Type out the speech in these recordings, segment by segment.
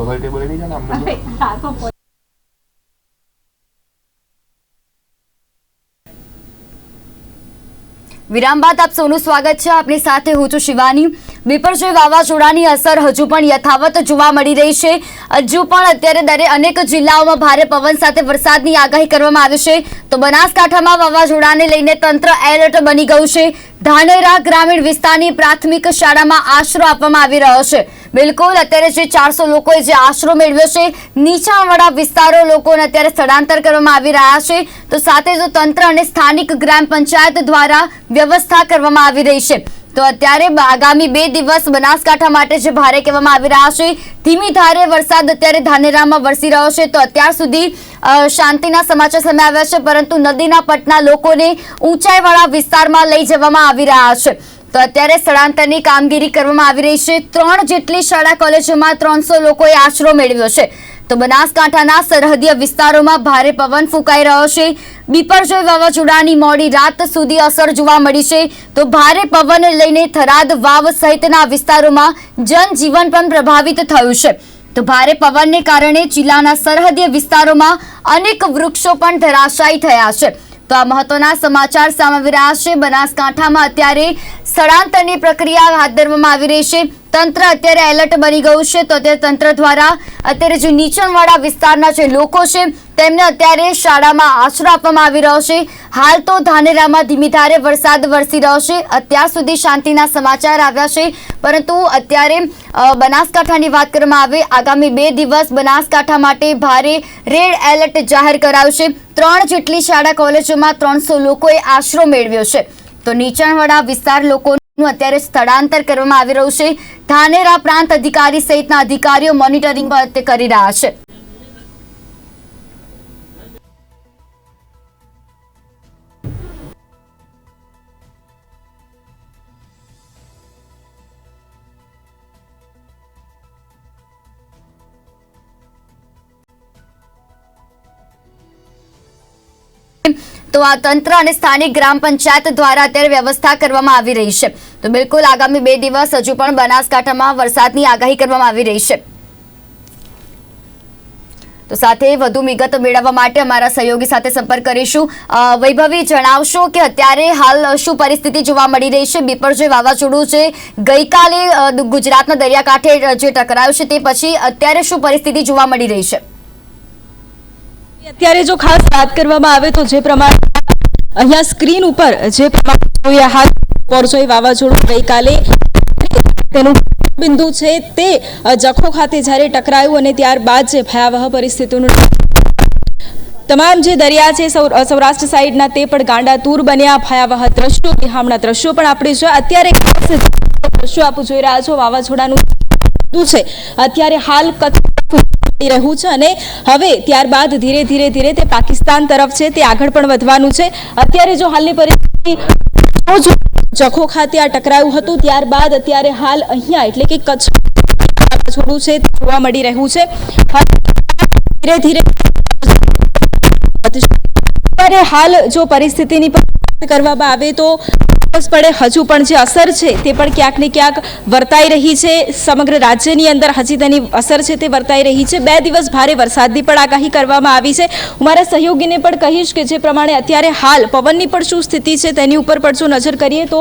बगल टेबल नहीं जाना हमने। વિરામ બાદ આપ સૌનું સ્વાગત છે। આપની સાથે હું છું શિવાની। બિપરજોય વાવાઝોડાની અસર હજુ પણ યથાવત જોવા મળી રહી છે। હજુ પણ અત્યારે અનેક જિલ્લાઓમાં ભારે પવન સાથે વરસાદની આગાહી કરવામાં આવી છે। તો બનાસકાંઠામાં વાવાઝોડાને લઈને તંત્ર એલર્ટ બની ગયું છે। ધાનેરા ગ્રામીણ વિસ્તારની પ્રાથમિક શાળામાં આશરો આપવામાં આવી રહ્યો છે। બિલકુલ અત્યારે જે 400 લોકોએ જે આશરો મેળવ્યો છે, નીચાણવાળા વિસ્તારો લોકોને અત્યારે સ્થળાંતર કરવામાં આવી રહ્યા છે। તો સાથે જો તંત્ર અને સ્થાનિક ગ્રામ પંચાયત દ્વારા વ્યવસ્થા કરવામાં આવી રહી છે। તો અત્યારે આગામી 2 દિવસ બનાસકાંઠા માટે જે ભારે કહેવામાં આવી રહ્યા છે, ધીમી ધારે વરસાદ અત્યારે ધાનેરામાં વરસી રહ્યો છે। તો અત્યાર સુધી શાંતિના સમાચાર સામે આવ્યા છે, પરંતુ નદીના પટના લોકોને ઊંચાઈવાળા વિસ્તારમાં લઈ જવામાં આવી રહ્યા છે। તો અત્યારે સ્થળાંતરની કામગીરી કરવામાં આવી રહી છે। 3 જેટલી શાળા કોલેજોમાં 300 લોકોએ આશરો મેળવ્યો છે। તો બનાસકાંઠાના સરહદીય વિસ્તારોમાં ભારે પવન ફૂંકાઈ રહ્યો છે। બિપરજોય વાવાઝોડાની મોડી રાત સુધી અસર જોવા મળી છે। તો ભારે પવન લઈને થરાદ વાવ સહિતના વિસ્તારોમાં જનજીવન પણ પ્રભાવિત થયું છે। તો ભારે પવનને કારણે જિલ્લાના સરહદીય વિસ્તારોમાં અનેક વૃક્ષો પણ ધરાશાયી થયા છે। તો આ મહત્વના સમાચાર સામે આવી રહ્યા છે। બનાસકાંઠામાં અત્યારે સ્થળાંતરની પ્રક્રિયા હાથ ધરવામાં આવી રહી છે। તંત્ર અત્યારે એલર્ટ બની ગયું છે। તો અત્યારે તંત્ર દ્વારા અત્યારે જે નીચાણવાળા વિસ્તારના જે લોકો છે તેમને અત્યારે શાળામાં આશરો આપવામાં આવી રહ્યો છે। હાલ તો ધાનેરામાં ધીમી ધારે વરસાદ વરસી રહ્યો છે। અત્યાર સુધી શાંતિના સમાચાર આવ્યા છે, પરંતુ અત્યારે બનાસકાંઠાની વાત કરવામાં આવે, આગામી 2 દિવસ બનાસકાંઠા માટે ભારે રેડ એલર્ટ જાહેર કરાયું છે। 3 જેટલી શાળા કોલેજોમાં 300 લોકોએ આશરો મેળવ્યો છે। તો નીચાણવાળા વિસ્તાર લોકોનું અત્યારે સ્થળાંતર કરવામાં આવી રહ્યું છે। ધાનેરા પ્રાંત અધિકારી સહિતના અધિકારીઓ મોનિટરિંગ કરી રહ્યા છે। તો આ તંત્ર અને સ્થાનિક ગ્રામ પંચાયત દ્વારા અત્યારે વ્યવસ્થા કરવામાં આવી રહી છે। તો બિલકુલ આગામી 2 દિવસ હજુ પણ બનાસકાંઠામાં વરસાદની આગાહી કરવામાં આવી રહી છે। તો સાથે વધુ વિગત મેળવવા માટે અમારા સહયોગી સાથે સંપર્ક કરીશું। વૈભવી, જણાવશો કે અત્યારે હાલ શું પરિસ્થિતિ જોવા મળી રહી છે? બિપરજોય વાવાઝોડું છે ગઈકાલે ગુજરાતના દરિયાકાંઠે જે ટકરાયું છે, તે પછી અત્યારે શું પરિસ્થિતિ જોવા મળી રહી છે? અત્યારે જો ખાસ વાત કરવામાં આવે તો જે પ્રમાણે અહીંયા સ્ક્રીન ઉપર જે પ્રમાણે બિપરજોય વાવાઝોડું ગઈકાલે તેનું બિંદુ છે તે જખો ખાતે જ્યારે ટકરાયું અને ત્યારબાદ જે ભયાવહ પરિસ્થિતિનું તમામ જે દરિયા છે સૌરાષ્ટ્ર સાઈડના તે પણ ગાંડાતૂર બન્યા। ભયાવહ દ્રશ્યો, વિહામણા દ્રશ્યો પણ આપણે જોયા। અત્યારે દ્રશ્યો આપ જોઈ રહ્યા છો, વાવાઝોડાનું છે અત્યારે હાલ રહ્યું છે અને હવે ત્યારબાદ ધીરે ધીરે તે પાકિસ્તાન તરફ છે તે આગળ પણ વધવાનું છે। અત્યારે જો હાલની પરિસ્થિતિ જખો ખાતે આ ટકરાયું હતું, ત્યારબાદ અત્યારે હાલ અહીંયા એટલે કે કચ્છ વાવાઝોડું છે તે જોવા મળી રહ્યું છે। ધીરે ધીરે હાલ જો પરિસ્થિતિની કરવામાં આવે તો પડે હજુ પણ જે અસર છે તે પણ ક્યાંક ને ક્યાંક વર્તાઈ રહી છે। સમગ્ર રાજ્યની અંદર હજી તેની અસર છે તે વર્તાઈ રહી છે। 2 દિવસ ભારે વરસાદની પણ આગાહી કરવામાં આવી છે। હું મારા સહયોગીને પણ કહીશ કે જે પ્રમાણે અત્યારે હાલ પવનની પણ શું સ્થિતિ છે તેની ઉપર પણ જો નજર કરીએ તો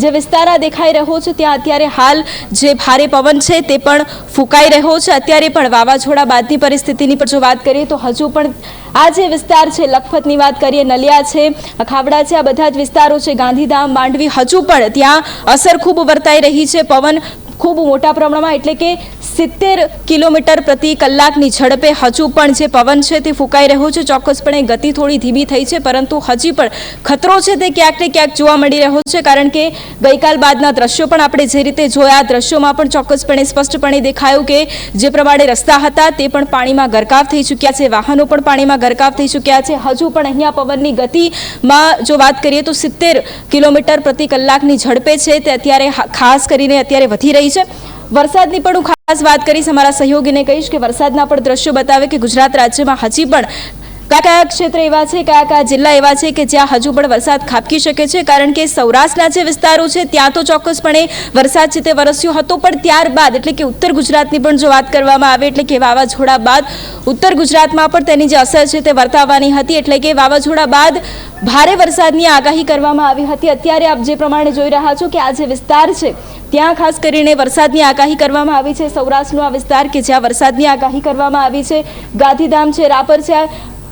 જે વિસ્તાર દેખાઈ રહ્યો છે ત્યાં અત્યારે હાલ જે ભારે પવન છે તે પણ ફૂંકાઈ રહ્યો છે। અત્યારે પણ વાવાઝોડા બાદની પરિસ્થિતિની પર જો વાત કરીએ તો હજુ પણ આ જે વિસ્તાર છે, લખપતની વાત કરીએ, નલિયા છે, ખાવડા છે, આ બધા જ વિસ્તારો છે, ગાંધીધામ, માંડવી, હજુ પણ ત્યાં અસર ખૂબ વર્તાઈ રહી છે। પવન ખૂબ મોટા પ્રમાણમાં એટલે કે 70 કિલોમીટર પ્રતિ કલાકની ઝડપે હજુ પણ જે પવન છે તે ફૂંકાઈ રહ્યો છે। ચોક્કસપણે ગતિ થોડી ધીમી થઈ છે, પરંતુ હજી પણ ખતરો છે તે ક્યાંક ને ક્યાંક જોવા મળી રહ્યો છે। કારણ કે ગઈકાલ બાદના દ્રશ્યો પણ આપણે જે રીતે જોયા, દ્રશ્યોમાં પણ ચોક્કસપણે સ્પષ્ટપણે દેખાયું કે જે પ્રમાણે રસ્તા હતા તે પણ પાણીમાં ગરકાવ થઈ ચૂક્યા છે, વાહનો પણ પાણીમાં ગરકાવ થઈ ચૂક્યા છે। હજુ પણ અહીંયા પવનની ગતિમાં જો વાત કરીએ તો 70 કિલોમીટર પ્રતિ કલાકની ઝડપે છે તે અત્યારે ખાસ કરીને અત્યારે વધી રહી છે। વરસાદની પણ હું ખાસ વાત કરીશ, અમારા સહયોગીને કહીશ કે વરસાદના પણ દ્રશ્યો બતાવે કે ગુજરાત રાજ્યમાં હજી પણ કયા ક્ષેત્ર એવા છે, કયા જિલ્લા એવા છે કે જ્યાં હજુ પણ વરસાદ ખાબકી શકે છે? કારણ કે સૌરાષ્ટ્રના જે વિસ્તારો છે ત્યાં તો ચોક્કસપણે વરસાદ છે તે વરસ્યો હતો, પણ ત્યારબાદ એટલે કે ઉત્તર ગુજરાતની પણ જો વાત કરવામાં આવે એટલે કે વાવાઝોડા બાદ ઉત્તર ગુજરાતમાં પણ તેની જે અસર છે તે વર્તાવવાની હતી, એટલે કે વાવાઝોડા બાદ ભારે વરસાદની આગાહી કરવામાં આવી હતી. અત્યારે આપ જે પ્રમાણે જોઈ રહ્યા છો કે આ જે વિસ્તાર છે ત્યાં ખાસ કરીને વરસાદની આગાહી કરવામાં આવી છે. સૌરાષ્ટ્રનો આ વિસ્તાર કે જ્યાં વરસાદની આગાહી કરવામાં આવી છે, ગાંધીધામ છે, રાપર છે,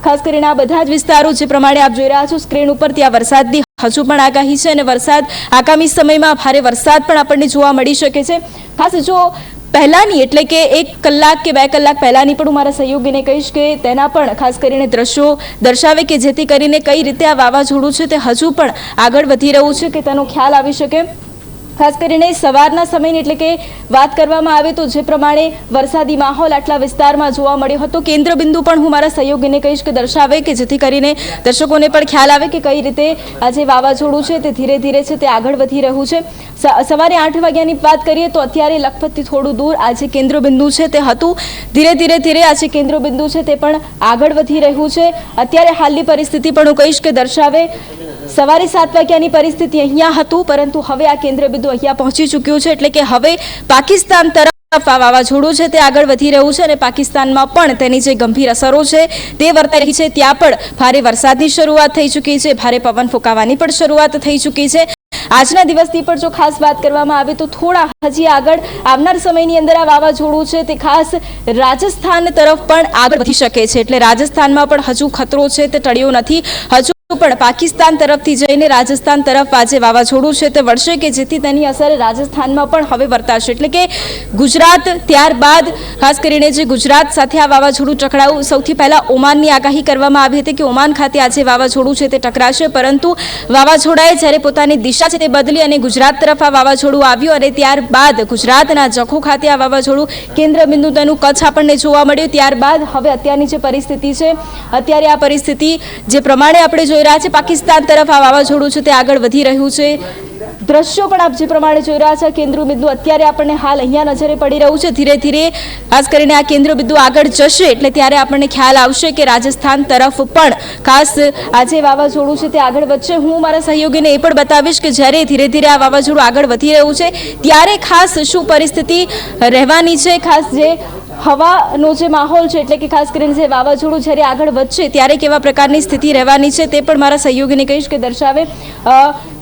ખાસ કરીને આ બધા જ વિસ્તારો જે પ્રમાણે આપ જોઈ રહ્યા છો સ્ક્રીન ઉપર, ત્યાં વરસાદની હજુ પણ આગાહી છે અને વરસાદ આગામી સમયમાં ભારે વરસાદ પણ આપણને જોવા મળી શકે છે. ખાસ જો પહેલાંની એટલે કે 1 કલાક કે 2 કલાક પહેલાંની પણ હું મારા સહયોગીને કહીશ કે તેના પણ ખાસ કરીને દ્રશ્યો દર્શાવે કે જેથી કરીને કઈ રીતે આ વાવાઝોડું છે તે હજુ પણ આગળ વધી રહ્યું છે કે તેનો ખ્યાલ આવી શકે. ખાસ કરીને સવારના સમયની એટલે કે વાત કરવામાં આવે તો જે પ્રમાણે વરસાદી માહોલ આટલા વિસ્તારમાં જોવા મળ્યો હતો, કેન્દ્ર બિંદુ પણ હું મારા સહયોગીને કહીશ કે દર્શાવે કે જેથી કરીને દર્શકોને પણ ખ્યાલ આવે કે કઈ રીતે આ જે વાવાઝોડું છે તે ધીરે ધીરે છે તે આગળ વધી રહ્યું છે. સવારે 8 વાગ્યાની વાત કરીએ તો અત્યારે લખપતથી થોડું દૂર આ જે કેન્દ્ર બિંદુ છે તે હતું, ધીરે ધીરે આ જે કેન્દ્ર બિંદુ છે તે પણ આગળ વધી રહ્યું છે. અત્યારે હાલની પરિસ્થિતિ પણ હું કહીશ કે દર્શાવે સવારે 7 વાગ્યાની પરિસ્થિતિ અહીંયા હતું, પરંતુ હવે આ કેન્દ્ર બિંદુ અહીંયા પહોંચી ચૂક્યું છે, એટલે કે હવે પાકિસ્તાન તરફ આ વાવાઝોડું છે તે આગળ વધી રહ્યું છે અને પાકિસ્તાનમાં પણ તેની જે ગંભીર અસરો છે તે વર્તાઈ રહી છે. ત્યાં પણ ભારે વરસાદની શરૂઆત થઈ ચૂકી છે, ભારે પવન ફૂંકાવાની પણ શરૂઆત થઈ ચૂકી છે. આજના દિવસની પણ જો ખાસ વાત કરવામાં આવે તો થોડા હજી આગળ આવનાર સમયની અંદર આ વાવાઝોડું છે તે ખાસ રાજસ્થાન તરફ પણ આગળ વધી શકે છે, એટલે રાજસ્થાનમાં પણ હજુ ખતરો છે તે ટળ્યો નથી. હજુ પણ પાકિસ્તાન તરફથી જઈને રાજસ્થાન તરફ આજે વાવાઝોડું છે તે વળશે કે જેથી તેની અસર રાજસ્થાનમાં પણ હવે વર્તાશે, એટલે કે ગુજરાત ત્યારબાદ ખાસ કરીને જે ગુજરાત સાથે આ વાવાઝોડું ટકરાવું. સૌથી પહેલા ઓમાનની આગાહી કરવામાં આવી હતી કે ઓમાન ખાતે આજે વાવાઝોડું છે તે ટકરાશે, પરંતુ વાવાઝોડાએ જ્યારે પોતાની દિશા છે તે બદલી અને ગુજરાત તરફ આ વાવાઝોડું આવ્યું અને ત્યારબાદ ગુજરાતના જખૌ ખાતે આ વાવાઝોડું કેન્દ્ર બિંદુ તેનું કચ્છ આપણને જોવા મળ્યું. ત્યારબાદ હવે અત્યારની જે પરિસ્થિતિ છે, અત્યારે આ પરિસ્થિતિ જે પ્રમાણે આપણે જોઈ રહ્યા છે પાકિસ્તાન તરફ આ વાવાઝોડું છે તે આગળ વધી રહ્યું છે. દ્રશ્યો પણ આપ જે પ્રમાણે જોઈ રહ્યા છે કેન્દ્ર બિંદુ અત્યારે આપણને હાલ અહીંયા નજરે પડી રહ્યું છે. ધીરે ધીરે ખાસ કરીને આ કેન્દ્ર બિંદુ આગળ જશે એટલે ત્યારે આપણને ખ્યાલ આવશે કે રાજસ્થાન તરફ પણ ખાસ આજે વાવાઝોડું છે તે આગળ વધશે. હું મારા સહયોગીને એ પણ બતાવીશ કે જ્યારે ધીરે ધીરે આ વાવાઝોડું આગળ વધી રહ્યું છે ત્યારે ખાસ શું પરિસ્થિતિ રહેવાની છે. ખાસ જે હવાનો જે માહોલ છે એટલે કે ખાસ કરીને જે વાવાઝોડું જ્યારે આગળ વધશે ત્યારે કેવા પ્રકારની સ્થિતિ રહેવાની છે તે પણ મારા સહયોગીને કહીશ કે દર્શાવે.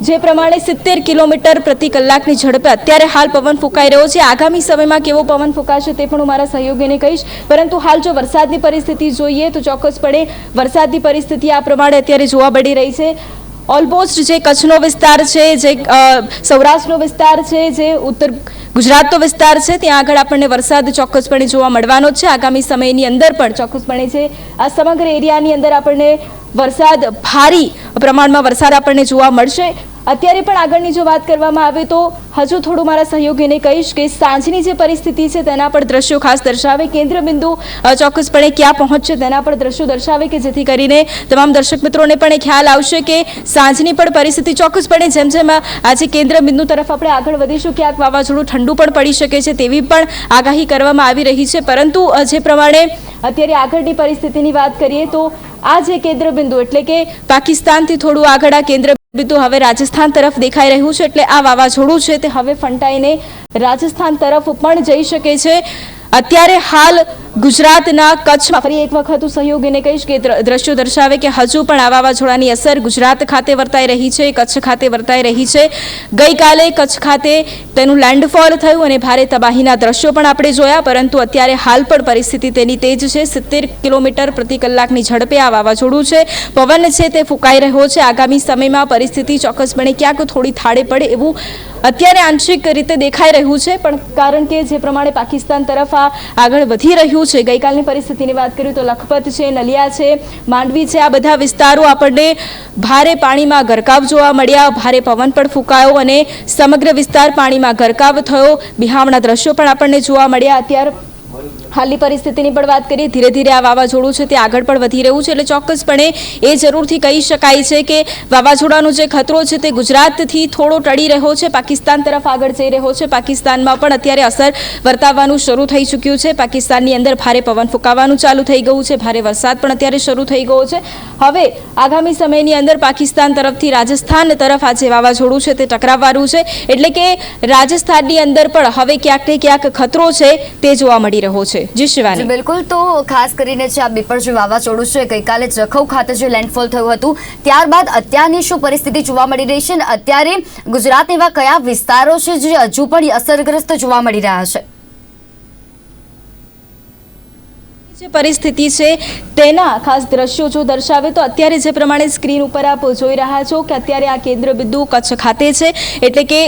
જે પ્રમાણે 70 કિલોમીટર પ્રતિ કલાકની ઝડપે અત્યારે હાલ પવન ફૂંકાઈ રહ્યો છે. આગામી સમયમાં કેવો પવન ફૂંકાશે તે પણ હું મારા સહયોગીને કહીશ, પરંતુ હાલ જો વરસાદની પરિસ્થિતિ જોઈએ તો ચોક્કસપણે વરસાદની પરિસ્થિતિ આ પ્રમાણે અત્યારે જોવા મળી રહી છે. ઓલમોસ્ટ જે કચ્છનો વિસ્તાર છે, જે સૌરાષ્ટ્રનો વિસ્તાર છે, જે ઉત્તર ગુજરાતનો વિસ્તાર છે ત્યાં આગળ આપણને વરસાદ ચોક્કસપણે જોવા મળવાનો છે. આગામી સમયની અંદર પણ ચોક્કસપણે છે આ સમગ્ર એરિયાની અંદર આપણને વરસાદ ભારી પ્રમાણમાં વરસાદ આપણને જોવા મળશે. અત્યારે પણ આગળની જો વાત કરવામાં આવે તો હજુ થોડું મારા સહયોગીને કહીશ કે સાંજની જે પરિસ્થિતિ છે તેના પર દ્રશ્યો ખાસ દર્શાવે, કેન્દ્ર બિંદુ ચોક્કસપણે ક્યાં પહોંચશે તેના પર દ્રશ્યો દર્શાવે કે જેથી કરીને તમામ દર્શક મિત્રોને પણ એ ખ્યાલ આવશે કે સાંજની પણ પરિસ્થિતિ ચોક્કસપણે જેમ જેમ આજે કેન્દ્ર બિંદુ તરફ આપણે આગળ વધીશું ક્યાંક વાવાઝોડું ઠંડુ પણ પડી શકે છે તેવી પણ આગાહી કરવામાં આવી રહી છે. પરંતુ જે પ્રમાણે અત્યારે આગળની પરિસ્થિતિની વાત કરીએ તો આ જે કેન્દ્ર બિંદુ એટલે કે પાકિસ્તાનથી થોડું આગળ આ કેન્દ્ર બિંદુ હવે રાજસ્થાન તરફ દેખાઈ રહ્યું છે, એટલે આ વાવાઝોડું છે તે હવે ફંટાઈને રાજસ્થાન તરફ પણ જઈ શકે છે. અત્યારે હાલ ગુજરાતના કચ્છમાં ફરી એક વખત હું સહયોગીને કહીશ કે દ્રશ્યો દર્શાવે કે હજુ પણ આ વાવાઝોડાની અસર ગુજરાત ખાતે વર્તાઈ રહી છે, કચ્છ ખાતે વર્તાઈ રહી છે. ગઈકાલે કચ્છ ખાતે તેનું લેન્ડફોલ થયું અને ભારે તબાહીના દ્રશ્યો પણ આપણે જોયા, પરંતુ અત્યારે હાલ પણ પરિસ્થિતિ તેની તેજ છે. 70 કિલોમીટર પ્રતિ કલાકની ઝડપે આ વાવાઝોડું છે, પવન છે તે ફૂંકાઈ રહ્યો છે. આગામી સમયમાં પરિસ્થિતિ ચોક્કસપણે ક્યાંક થોડી થાળે પડે એવું અત્યારે આંશિક રીતે દેખાઈ રહ્યું છે, પણ કારણ કે જે પ્રમાણે પાકિસ્તાન તરફ આ આગળ વધી રહ્યું છે. ગઈકાલની પરિસ્થિતિની વાત કરીએ તો લખપત છે, નલિયા છે, માંડવી છે, આ બધા વિસ્તારો આપણને ભારે પાણીમાં ગરકાવ જોવા મળ્યા, ભારે પવન પણ ફૂંકાયો અને સમગ્ર વિસ્તાર પાણીમાં ગરકાવ થયો. બિહામણા દ્રશ્યો પણ આપણને જોવા મળ્યા. અત્યારે હાલની પરિસ્થિતિની પણ વાત કરીએ, ધીરે ધીરે આ વાવાઝોડું છે તે આગળ પણ વધી રહ્યું છે, એટલે ચોક્કસપણે એ જરૂરથી કહી શકાય છે કે વાવાઝોડાનો જે ખતરો છે તે ગુજરાતથી થોડો ટળી રહ્યો છે, પાકિસ્તાન તરફ આગળ જઈ રહ્યો છે. પાકિસ્તાનમાં પણ અત્યારે અસર વર્તાવવાનું શરૂ થઈ ચૂક્યું છે. પાકિસ્તાનની અંદર ભારે પવન ફૂંકાવાનું ચાલુ થઈ ગયું છે, ભારે વરસાદ પણ અત્યારે શરૂ થઈ ગયો છે. હવે આગામી સમયની અંદર પાકિસ્તાન તરફથી રાજસ્થાન તરફ આ જે વાવાઝોડું છે તે ટકરાવવાનું છે, એટલે કે રાજસ્થાનની અંદર પણ હવે ક્યાંક ને ક્યાંક ખતરો છે તે જોવા મળી રહ્યો છે. જી શિવાની. બિલકુલ, તો ખાસ કરીને જે આ બિપરજોય વાવાઝોડું છે ગઈકાલે જખૌ ખાતે જે લેન્ડફોલ થયું હતું ત્યારબાદ અત્યારની શું પરિસ્થિતિ જોવા મળી રહી છે અને અત્યારે ગુજરાત એવા કયા વિસ્તારો છે જે હજુ પણ અસરગ્રસ્ત જોવા મળી રહ્યા છે? જે પરિસ્થિતિ છે તેના ખાસ દ્રશ્યો જો દર્શાવે તો અત્યારે જે પ્રમાણે સ્ક્રીન ઉપર આપ જોઈ રહ્યા છો કે અત્યારે આ કેન્દ્ર બિંદુ કચ્છ ખાતે છે, એટલે કે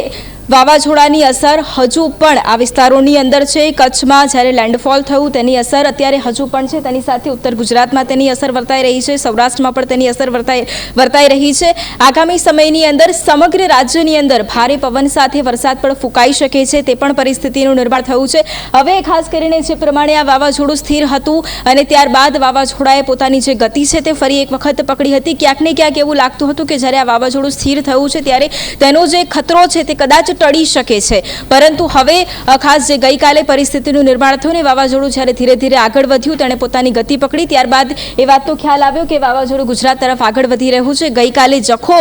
વાવાઝોડાની અસર હજુ પણ આ વિસ્તારોની અંદર છે. કચ્છમાં જ્યારે લેન્ડફોલ થયું તેની અસર અત્યારે હજુ પણ છે, તેની સાથે ઉત્તર ગુજરાતમાં તેની અસર વર્તાઈ રહી છે, સૌરાષ્ટ્રમાં પણ તેની અસર વર્તાઈ રહી છે. આગામી સમયની અંદર સમગ્ર રાજ્યની અંદર ભારે પવન સાથે વરસાદ પણ ફૂંકાઈ શકે છે, તે પણ પરિસ્થિતિનું નિર્માણ થયું છે. હવે ખાસ કરીને જે પ્રમાણે આ વાવાઝોડું સ્થિર હતું અને ત્યારબાદ વાવાઝોડાએ પોતાની જે ગતિ છે તે ફરી એક વખત પકડી હતી. ક્યાંક ને ક્યાંક એવું લાગતું હતું કે જ્યારે આ વાવાઝોડું સ્થિર થયું છે ત્યારે તેનો જે ખતરો છે તે કદાચ ટળી શકે છે, પરંતુ હવે ખાસ જે ગઈકાલે પરિસ્થિતિનું નિર્માણ થયું ને વાવાઝોડું જ્યારે ધીરે ધીરે આગળ વધ્યું તેણે પોતાની ગતિ પકડી, ત્યારબાદ એ વાતનો ખ્યાલ આવ્યો કે વાવાઝોડું ગુજરાત તરફ આગળ વધી રહ્યું છે. ગઈકાલે જખો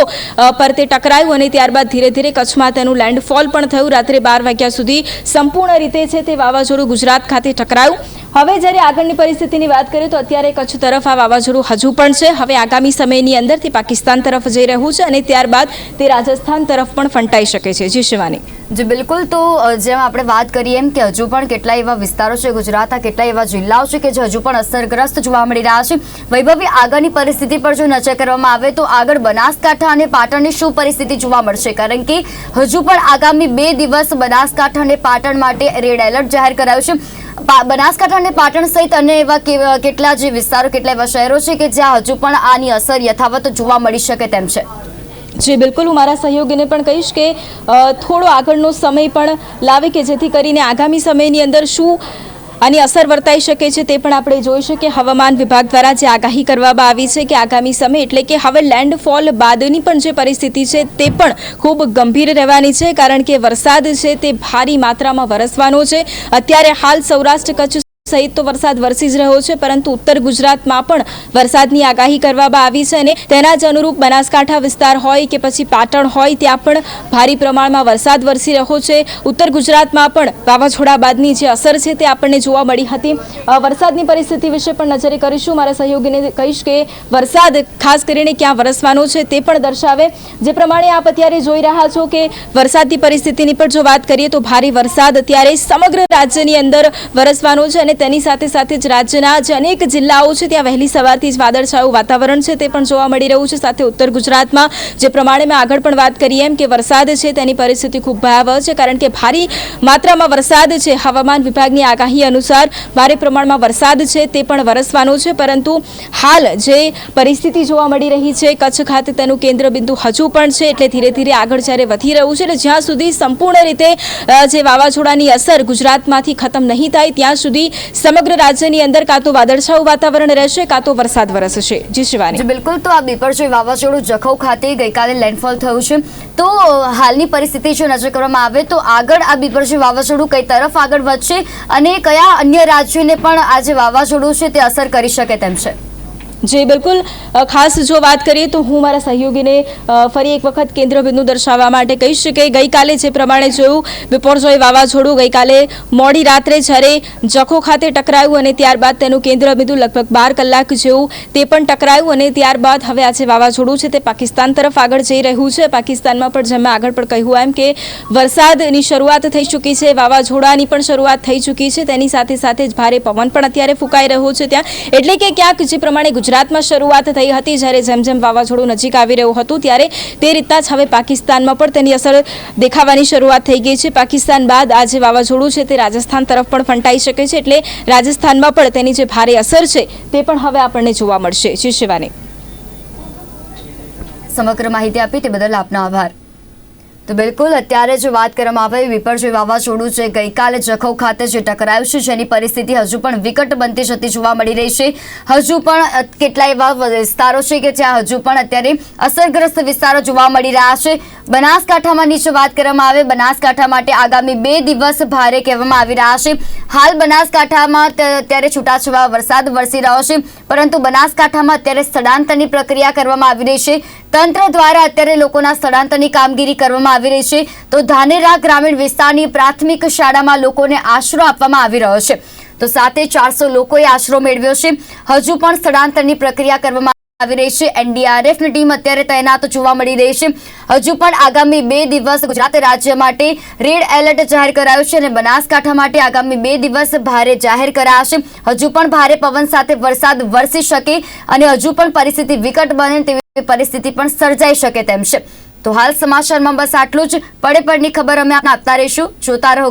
પર તે ટકરાયું અને ત્યારબાદ ધીરે ધીરે કચ્છમાં તેનું લેન્ડફોલ પણ થયું. રાત્રે 12 વાગ્યા સુધી સંપૂર્ણ રીતે છે તે વાવાઝોડું ગુજરાત ખાતે ટકરાયું. હવે જ્યારે આગળની પરિસ્થિતિની વાત કરીએ તો અત્યારે કચ્છ તરફ આ વાવાઝોડું હજુ પણ છે. હવે આગામી સમયની અંદર તે પાકિસ્તાન તરફ જઈ રહ્યું છે અને ત્યારબાદ તે રાજસ્થાન તરફ પણ ફંટાઈ શકે છે. જી શિવાની. જી બિલકુલ, તો જેમ આપણે વાત કરીએ એમ કે હજુ પણ કેટલાય એવા વિસ્તારો છે ગુજરાતના, કેટલાય એવા જિલ્લાઓ છે કે જે હજુ પણ અસરગ્રસ્ત જોવા મળી રહ્યા છે. વૈભવી, આગળની પરિસ્થિતિ પર જો નજર કરવામાં આવે તો આગળ બનાસકાંઠા અને પાટણની શું પરિસ્થિતિ જોવા મળશે? કારણ કે હજુ પણ આગામી 2 દિવસ બનાસકાંઠા અને પાટણ માટે રેડ એલર્ટ જાહેર કરાયું છે. બનાસકાંઠા અને પાટણ સહિત અન્ય એવા કેટલા જે વિસ્તારો, કેટલા એવા શહેરો છે કે જ્યાં હજુ પણ આની અસર યથાવત જોવા મળી શકે તેમ છે? જી બિલકુલ, હું મારા સહયોગીને પણ કહીશ કે થોડો આગળનો સમય પણ લાવે કે જેથી કરીને આગામી સમયની અંદર શું આની અસર વર્તાઈ શકે છે તે પણ આપણે જોઈ શકીએ. હવામાન વિભાગ દ્વારા જે આગાહી કરવામાં આવી છે કે આગામી સમય એટલે કે હવે લેન્ડફોલ બાદની પણ જે પરિસ્થિતિ છે તે પણ ખૂબ ગંભીર રહેવાની છે, કારણ કે વરસાદ છે તે ભારી માત્રામાં વરસવાનો છે. અત્યારે હાલ સૌરાષ્ટ્ર કચ્છ સહિત તો વરસાદ વરસી જ રહ્યો છે, પરંતુ ઉત્તર ગુજરાતમાં પણ વરસાદની આગાહી કરવામાં આવી છે અને તેના જ અનુરૂપ બનાસકાંઠા વિસ્તાર હોય કે પછી પાટણ હોય ત્યાં પણ ભારે પ્રમાણમાં વરસાદ વરસી રહ્યો છે. ઉત્તર ગુજરાતમાં પણ વાવાઝોડા બાદની જે અસર છે તે આપણને જોવા મળી હતી. વરસાદની પરિસ્થિતિ વિશે પણ નજરે કરીશું. મારા સહયોગીને કહીશ કે વરસાદ ખાસ કરીને ક્યાં વરસવાનો છે તે પણ દર્શાવે. જે પ્રમાણે આપ અત્યારે જોઈ રહ્યા છો કે વરસાદની પરિસ્થિતિની પર જો વાત કરીએ તો ભારે વરસાદ અત્યારે સમગ્ર રાજ્યની અંદર વરસવાનો છે અને તેની સાથે સાથે જ રાજ્યના જે અનેક જિલ્લાઓ છે ત્યાં વહેલી સવારથી જ વાદળછાયું વાતાવરણ છે તે પણ જોવા મળી રહ્યું છે. સાથે ઉત્તર ગુજરાતમાં જે પ્રમાણે મેં આગળ પણ વાત કરી એમ કે વરસાદ છે તેની પરિસ્થિતિ ખૂબ ભયાવહ છે, કારણ કે ભારી માત્રામાં વરસાદ છે. હવામાન વિભાગની આગાહી અનુસાર ભારે પ્રમાણમાં વરસાદ છે તે પણ વરસવાનો છે, પરંતુ હાલ જે પરિસ્થિતિ જોવા મળી રહી છે કચ્છ ખાતે તેનું કેન્દ્ર બિંદુ હજુ પણ છે, એટલે ધીરે ધીરે આગળ જ્યારે વધી રહ્યું છે એટલે જ્યાં સુધી સંપૂર્ણ રીતે જે વાવાઝોડાની અસર ગુજરાતમાંથી ખતમ નહીં થાય ત્યાં સુધી સમગ્ર રાજ્યની અંદર કાં તો વાદળછાયું વાતાવરણ રહેશે કાં તો વરસાદ વરસશે. જી શિવાની. બિલકુલ, તો આ બિપરજોય વાવાઝોડું જખૌ ખાતે ગઈકાલે લેન્ડફોલ થયું છે, તો હાલની પરિસ્થિતિ જો નજર કરવામાં આવે તો આગળ આ બિપરજોય વાવાઝોડું કઈ તરફ આગળ વધશે અને કયા અન્ય રાજ્યોને પણ આ જે વાવાઝોડું છે તે અસર કરી શકે તેમ છે? જી બિલકુલ, ખાસ જો વાત કરીએ તો હું મારા સહયોગીને ફરી એક વખત કેન્દ્ર બિંદુ દર્શાવવા માટે કહીશ કે ગઈકાલે જે પ્રમાણે જોયું બિપરજોય વાવાઝોડું ગઈકાલે મોડી રાત્રે જ્યારે જખો ખાતે ટકરાયું અને ત્યારબાદ તેનું કેન્દ્ર બિંદુ લગભગ 12 કલાક જેવું તે પણ ટકરાયું અને ત્યારબાદ હવે આ જે વાવાઝોડું છે તે પાકિસ્તાન તરફ આગળ જઈ રહ્યું છે. પાકિસ્તાનમાં પણ જેમ મેં આગળ પણ કહ્યું એમ કે વરસાદની શરૂઆત થઈ ચૂકી છે, વાવાઝોડાની પણ શરૂઆત થઈ ચૂકી છે, તેની સાથે સાથે જ ભારે પવન પણ અત્યારે ફૂંકાઈ રહ્યો છે ત્યાં. એટલે કે ક્યાંક જે પ્રમાણે ગુજરાતમાં શરૂઆત થઈ હતી જ્યારે જેમ જેમ વાવાઝોડું નજીક આવી રહ્યું હતું ત્યારે તે રીતના જ હવે પાકિસ્તાનમાં પણ તેની અસર દેખાવાની શરૂઆત થઈ ગઈ છે. પાકિસ્તાન બાદ આ જે વાવાઝોડું છે તે રાજસ્થાન તરફ પણ ફંટાઈ શકે છે, એટલે રાજસ્થાનમાં પણ તેની જે ભારે અસર છે તે પણ હવે આપણને જોવા મળશે. જી શિવાની. સમગ્ર માહિતી આપી તે બદલ આપનો આભાર. તો બિલકુલ અત્યારે જો વાત કરવામાં આવે વિપર્યય વાવાઝોડું છે ગઈકાલે જખૌ ખાતે જે ટકરાયું છે જેની પરિસ્થિતિ હજુ પણ વિકટ બનતી જતી જોવા મળી રહી છે. હજુ પણ કેટલાય એવા વિસ્તારો છે કે જ્યાં હજુ પણ અત્યારે અસરગ્રસ્ત વિસ્તારો જોવા મળી રહ્યા છે. બનાસકાંઠામાં નીચે વાત કરવામાં આવે બનાસકાંઠા માટે આગામી 2 દિવસ ભારે કહેવામાં આવી રહ્યા છે. હાલ બનાસકાંઠામાં અત્યારે છૂટાછવાયો વરસાદ વરસી રહ્યો છે પરંતુ બનાસકાંઠામાં અત્યારે સ્થળાંતરની પ્રક્રિયા કરવામાં આવી રહી છે. તંત્ર દ્વારા અત્યારે લોકોના સ્થળાંતરની કામગીરી કરવામાં આવી રહી છે. તો ધાનેરા ગ્રામીણ વિસ્તારની પ્રાથમિક શાળામાં લોકોને આશરો આપવામાં આવી રહ્યો છે. તો સાથે 400 લોકોએ આશરો મેળવ્યો છે. હજુ પણ સ્થળાંતરની પ્રક્રિયા કરવામાં આવી રહી છે. એનડીઆરએફની ટીમ અત્યારે તૈનાત જોવા મળી રહી છે. હજુ પણ આગામી 2 દિવસ ગુજરાત રાજ્ય માટે રેડ એલર્ટ જાહેર કરાયું છે અને બનાસકાંઠા માટે આગામી 2 દિવસ ભારે જાહેર કરાયા છે. હજુ પણ ભારે પવન સાથે વરસાદ વરસી શકે અને હજુ પણ પરિસ્થિતિ વિકટ બને તેવી પરિસ્થિતિ પણ સર્જાઈ શકે તેમ છે. તો હાલ સમાચારમાં બસ આટલું જ. પડે પડની ખબર અમે આપને આપતા રહીશું. જોતા રહો.